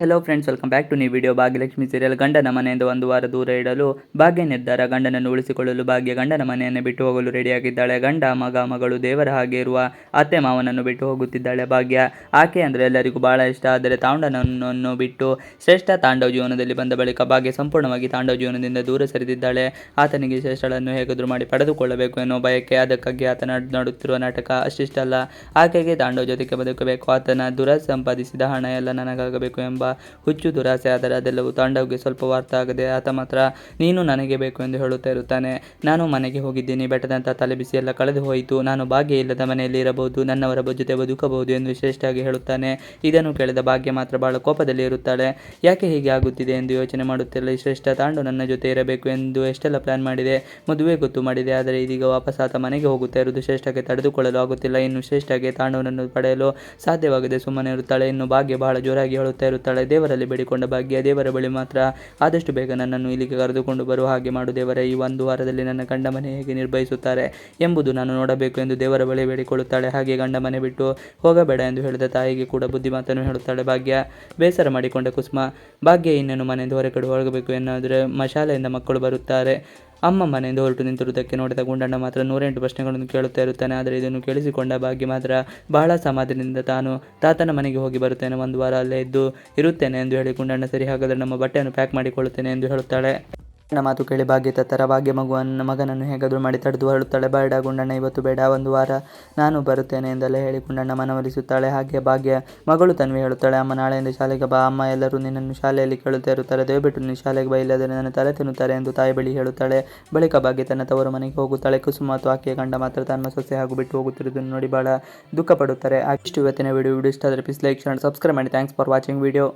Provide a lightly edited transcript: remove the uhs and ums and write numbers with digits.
Hello friends, welcome back to new video. Bhagyalakshmi serial. ಗಂಡನ ಮನೆಯಿಂದ ಒಂದು ವಾರ ದೂರ ಇಡಲು ಭಾಗ್ಯ ನಿರ್ಧಾರ. ಗಂಡನನ್ನು ಉಳಿಸಿಕೊಳ್ಳಲು ಭಾಗ್ಯ ಗಂಡನ ಮನೆಯನ್ನು ಬಿಟ್ಟು ಹೋಗಲು ರೆಡಿಯಾಗಿದ್ದಾಳೆ. ಗಂಡ, ಮಗ, ಮಗಳು ದೇವರ ಹಾಗೆ ಇರುವ ಅತ್ತೆ ಮಾವನನ್ನು ಬಿಟ್ಟು ಹೋಗುತ್ತಿದ್ದಾಳೆ ಭಾಗ್ಯ. ಆಕೆ ಅಂದರೆ ಎಲ್ಲರಿಗೂ ಬಹಳ ಇಷ್ಟ. ಆದರೆ ತಾಂಡವನನ್ನು ಬಿಟ್ಟು ಶ್ರೇಷ್ಠ ತಾಂಡವ ಜೀವನದಲ್ಲಿ ಬಂದ ಬಳಿಕ ಭಾಗ್ಯ ಸಂಪೂರ್ಣವಾಗಿ ತಾಂಡವ ಜೀವನದಿಂದ ದೂರ ಸರಿದಿದ್ದಾಳೆ. ಆತನಿಗೆ ಶ್ರೇಷ್ಠಳನ್ನು ಹೇಗಾದರೂ ಮಾಡಿ ಪಡೆದುಕೊಳ್ಳಬೇಕು ಎನ್ನುವ ಬಯಕೆ. ಅದಕ್ಕಾಗಿ ಆತನ ಮಾಡುತ್ತಿರುವ ನಾಟಕ ಅಷ್ಟಿಷ್ಟ ಅಲ್ಲ. ಆಕೆಗೆ ತಾಂಡವ ಜೊತೆಗೆ ಬದುಕಬೇಕು, ಆತನ ಸಂಪಾದಿಸಿದ ಹಣ ಎಲ್ಲ ನನಗಾಗಬೇಕು ಎಂಬ ಹುಚ್ಚು ದುರಾಸೆ. ಆದರೆ ಅದೆಲ್ಲವೂ ತಾಂಡವ್ಗೆ ಸ್ವಲ್ಪ ಅರ್ಥ ಆಗದೆ ಆತ ಮಾತ್ರ ನೀನು ನನಗೆ ಬೇಕು ಎಂದು ಹೇಳುತ್ತಾ ಇರುತ್ತಾನೆ. ನಾನು ಮನೆಗೆ ಹೋಗಿದ್ದೀನಿ, ಬೆಟ್ಟದಂತ ತಲೆಬಿಸಿ ಎಲ್ಲ ಕಳೆದು ಹೋಯಿತು, ನಾನು ಭಾಗ್ಯ ಇಲ್ಲದ ಮನೆಯಲ್ಲಿ ಇರಬಹುದು, ನನ್ನವರ ಜೊತೆ ಬದುಕಬಹುದು ಎಂದು ಶ್ರೇಷ್ಠಾಗಿ ಹೇಳುತ್ತಾನೆ. ಇದನ್ನು ಕೇಳಿದ ಭಾಗ್ಯ ಮಾತ್ರ ಬಹಳ ಕೋಪದಲ್ಲಿ ಇರುತ್ತಾಳೆ. ಯಾಕೆ ಹೀಗೆ ಆಗುತ್ತಿದೆ ಎಂದು ಯೋಚನೆ ಮಾಡುತ್ತಿರಲಿ. ಶ್ರೇಷ್ಠ ತಾಂಡು ನನ್ನ ಜೊತೆ ಇರಬೇಕು ಎಂದು ಎಷ್ಟೆಲ್ಲ ಪ್ಲಾನ್ ಮಾಡಿದೆ, ಮದುವೆ ಗೊತ್ತು ಮಾಡಿದೆ. ಆದರೆ ಇದೀಗ ವಾಪಸ್ ಆತ ಮನೆಗೆ ಹೋಗುತ್ತಾ ಇರುವುದು ಶ್ರೇಷ್ಠಕ್ಕೆ ತಡೆದುಕೊಳ್ಳಲು ಆಗುತ್ತಿಲ್ಲ. ಇನ್ನು ಶ್ರೇಷ್ಠಗೆ ತಾಂಡವನನ್ನು ಪಡೆಯಲು ಸಾಧ್ಯವಾಗದೆ ಸುಮ್ಮನೆ ಇರುತ್ತಾಳೆ. ಇನ್ನು ಭಾಗ್ಯ ಬಹಳ ಜೋರಾಗಿ ಹೇಳುತ್ತಾ ಇರುತ್ತಾಳೆ. ದೇವರಲ್ಲಿ ಬೇಡಿಕೊಂಡ ಭಾಗ್ಯ, ದೇವರ ಬಳಿ ಮಾತ್ರ ಆದಷ್ಟು ಬೇಗ ನನ್ನನ್ನು ಇಲ್ಲಿಗೆ ಕರೆದುಕೊಂಡು ಬರುವ ಹಾಗೆ ಮಾಡು ದೇವರೇ. ಈ ಒಂದು ವಾರದಲ್ಲಿ ನನ್ನ ಗಂಡ ಮನೆ ಹೇಗೆ ನಿರ್ಭಯಿಸುತ್ತಾರೆ ಎಂಬುದು ನಾನು ನೋಡಬೇಕು ಎಂದು ದೇವರ ಬಳಿ ಬೇಡಿಕೊಳ್ಳುತ್ತಾಳೆ. ಹಾಗೆ ಗಂಡ ಮನೆ ಬಿಟ್ಟು ಹೋಗಬೇಡ ಎಂದು ಹೇಳಿದ ತಾಯಿಗೆ ಕೂಡ ಬುದ್ಧಿ ಮಾತನ್ನು ಹೇಳುತ್ತಾಳೆ ಭಾಗ್ಯ. ಬೇಸರ ಮಾಡಿಕೊಂಡ ಕುಸುಮ. ಭಾಗ್ಯ ಇನ್ನೇನು ಮನೆಯಿಂದ ಹೊರಗಡೆ ಹೋಗಬೇಕು ಎನ್ನಾದರೆ ಶಾಲೆಯಿಂದ ಮಕ್ಕಳು ಬರುತ್ತಾರೆ. ಅಮ್ಮ ಮನೆಯಿಂದ ಹೊರಟು ನಿಂತಿರುವುದಕ್ಕೆ ನೋಡಿದ ಗುಂಡಣ್ಣ ಮಾತ್ರ 108 ಪ್ರಶ್ನೆಗಳನ್ನು ಕೇಳುತ್ತಾ ಇರುತ್ತಾನೆ. ಆದರೆ ಇದನ್ನು ಕೇಳಿಸಿಕೊಂಡ ಭಾಗ್ಯ ಮಾತ್ರ ಬಹಳ ಸಮಾಧಾನದಿಂದ ತಾನು ತಾತನ ಮನೆಗೆ ಹೋಗಿ ಬರುತ್ತೇನೆ, ಒಂದು ವಾರ ಅಲ್ಲೇ ಇದ್ದು ಇರುತ್ತೇನೆ ಎಂದು ಹೇಳಿ ಗುಂಡಣ್ಣ ಸರಿ ಹಾಗಾದರೆ ನಮ್ಮ ಬಟ್ಟೆಯನ್ನು ಪ್ಯಾಕ್ ಮಾಡಿಕೊಳ್ಳುತ್ತೇನೆ ಎಂದು ಹೇಳುತ್ತಾಳೆ. ಗುಂಡಣ್ಣ ಮಾತು ಕೇಳಿ ಭಾಗ್ಯ ತತ್ತರ. ಭಾಗ್ಯ ಮಗನನ್ನು ಹೇಗಾದರೂ ಮಾಡಿ ತಡೆದು ಹೊರಡುತ್ತಾಳೆ. ಬೇಡ ಗುಂಡಣ್ಣ, ಇವತ್ತು ಬೇಡ, ಒಂದು ವಾರ ನಾನು ಬರುತ್ತೇನೆ ಎಂದೆಲ್ಲ ಹೇಳಿ ಗುಂಡಣ್ಣ ಮನವೊಲಿಸುತ್ತಾಳೆ. ಹಾಗೆ ಭಾಗ್ಯ ಮಗಳು ತನ್ವಿ ಹೇಳುತ್ತಾಳೆ, ಅಮ್ಮ ನಾಳೆಯಿಂದ ಶಾಲೆಗೆ ಬಾ, ಅಮ್ಮ ಎಲ್ಲರೂ ನಿನ್ನನ್ನು ಶಾಲೆಯಲ್ಲಿ ಕೇಳುತ್ತಾ ಇರುತ್ತಾರೆ, ದಯವಿಟ್ಟು ನೀನು ಶಾಲೆಗೆ ಬಾ, ಇಲ್ಲದೆ ನನ್ನ ತಲೆ ತಿನ್ನುತ್ತಾರೆ ಎಂದು ತಾಯಿ ಬಳಿ ಹೇಳುತ್ತಾಳೆ. ಬಳಿಕ ಭಾಗ್ಯ ತನ್ನ ತವರು ಮನೆಗೆ ಹೋಗುತ್ತಾಳೆ. ಕುಸುಮ ಮತ್ತು ಆಕೆಯ ಗಂಡ ಮಾತ್ರ ತನ್ನ ಸೊಸೆ ಹಾಗೂ ಬಿಟ್ಟು ಹೋಗುತ್ತಿರುವುದನ್ನು ನೋಡಿ ಬಹಳ ದುಃಖ ಪಡುತ್ತಾರೆ. ಇಷ್ಟು ಇವತ್ತಿನ ವಿಡಿಯೋ ಇಷ್ಟ ಆದರೆ ಪ್ಲೀಸ್ ಲೈಕ್, ಶೇರ್, ಸಬ್ಸ್ಕ್ರೈಬ್ ಮಾಡಿ. Thanks for watching video.